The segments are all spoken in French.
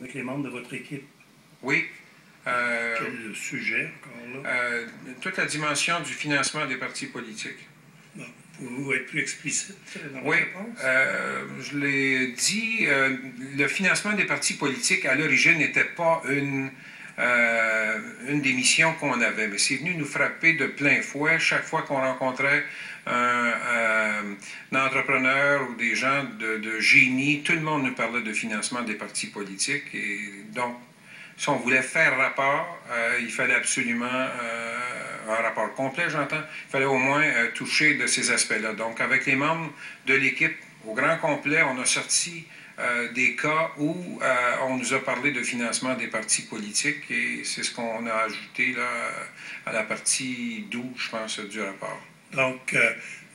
avec les membres de votre équipe. Oui. Quel sujet, encore là? Toute la dimension du financement des partis politiques. Bon, pouvez-vous être plus explicite dans votre Oui, réponse? je l'ai dit, le financement des partis politiques, à l'origine, n'était pas une des missions qu'on avait, mais c'est venu nous frapper de plein fouet chaque fois qu'on rencontrait un entrepreneur ou des gens de génie. Tout le monde nous parlait de financement des partis politiques, et donc, si on voulait faire rapport, il fallait absolument un rapport complet, j'entends. Il fallait au moins toucher de ces aspects-là. Donc, avec les membres de l'équipe au grand complet, on a sorti des cas où on nous a parlé de financement des partis politiques, et c'est ce qu'on a ajouté là, à la partie 12, je pense, du rapport. Donc,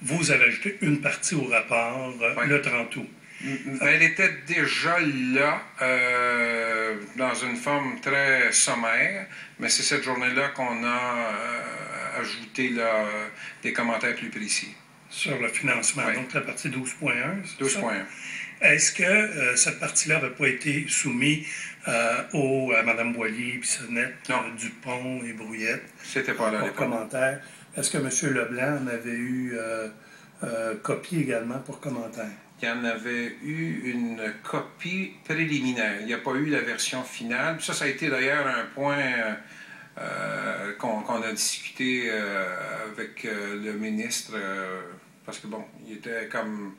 vous avez ajouté une partie au rapport le 30 août. Elle était déjà là, dans une forme très sommaire, mais c'est cette journée-là qu'on a ajouté là, des commentaires plus précis. Sur le financement, oui. Donc la partie 12.1. 12.1. Est-ce que cette partie-là n'avait pas été soumise à Mme Boilly, Bissonnette, Dupont et Brouillette? C'était pas là. Pour commentaire. Est-ce que M. Leblanc en avait eu copie également pour commentaire? Il y en avait eu une copie préliminaire. Il n'y a pas eu la version finale. Ça a été d'ailleurs un point qu'on a discuté avec le ministre, parce que bon, il était comme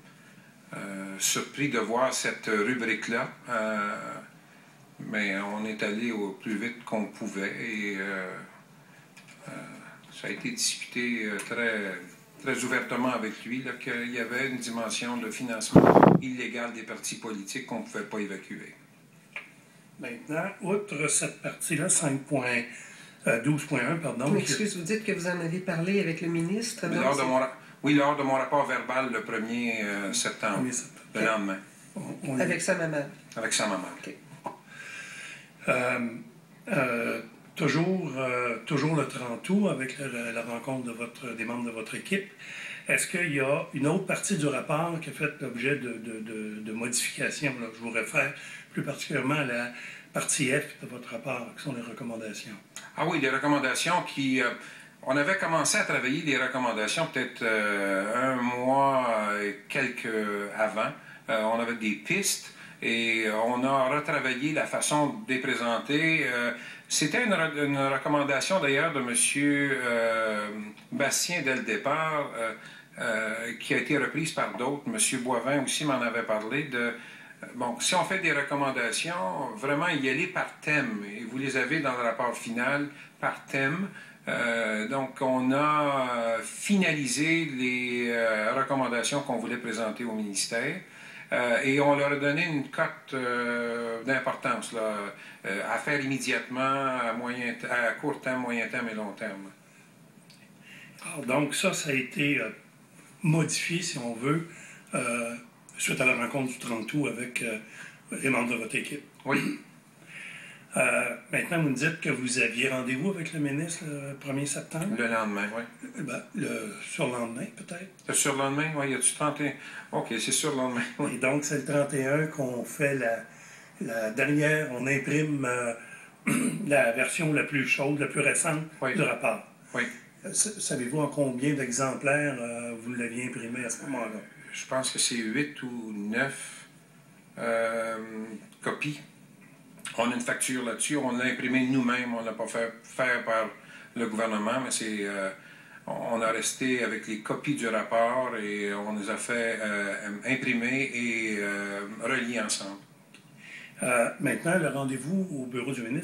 surpris de voir cette rubrique-là. Mais on est allé au plus vite qu'on pouvait, et ça a été discuté très ouvertement avec lui, qu'il y avait une dimension de financement illégal des partis politiques qu'on ne pouvait pas évacuer. Maintenant, outre cette partie-là, 5.12.1, pardon... Excusez, vous dites que vous en avez parlé avec le ministre? Oui, lors de mon rapport verbal le 1er septembre, le lendemain. Avec sa maman? Avec sa maman. Okay. Toujours le 30 août, avec la rencontre des membres de votre équipe, est-ce qu'il y a une autre partie du rapport qui a fait l'objet de modifications? Là, je vous réfère plus particulièrement à la partie F de votre rapport, qui sont les recommandations. Ah oui, les recommandations qui... on avait commencé à travailler les recommandations peut-être un mois et quelques avant. On avait des pistes, et on a retravaillé la façon de les présenter. C'était une recommandation d'ailleurs de M. Bastien dès le départ, qui a été reprise par d'autres. M. Boivin aussi m'en avait parlé bon, si on fait des recommandations, vraiment y aller par thème, et vous les avez dans le rapport final par thème. Donc, on a finalisé les recommandations qu'on voulait présenter au ministère. Et on leur a donné une cote d'importance à faire immédiatement, à court terme, moyen terme et long terme. Alors, donc ça a été modifié, si on veut, suite à la rencontre du 30 août avec les membres de votre équipe. Oui. Maintenant, vous me dites que vous aviez rendez-vous avec le ministre le 1er septembre? Le lendemain, oui. Le surlendemain, peut-être? Le surlendemain, oui. Y a-tu 31? OK, c'est surlendemain. Oui. Et donc, c'est le 31 qu'on fait la dernière, on imprime la version la plus chaude, la plus récente du rapport. Oui. Savez-vous en combien d'exemplaires vous l'aviez imprimé à ce moment-là? Je pense que c'est 8 ou 9 copies. On a une facture là-dessus. On l'a imprimé nous-mêmes. On ne l'a pas fait faire par le gouvernement, mais c'est... on a resté avec les copies du rapport, et on les a fait imprimer et relier ensemble. Maintenant, le rendez-vous au bureau du ministre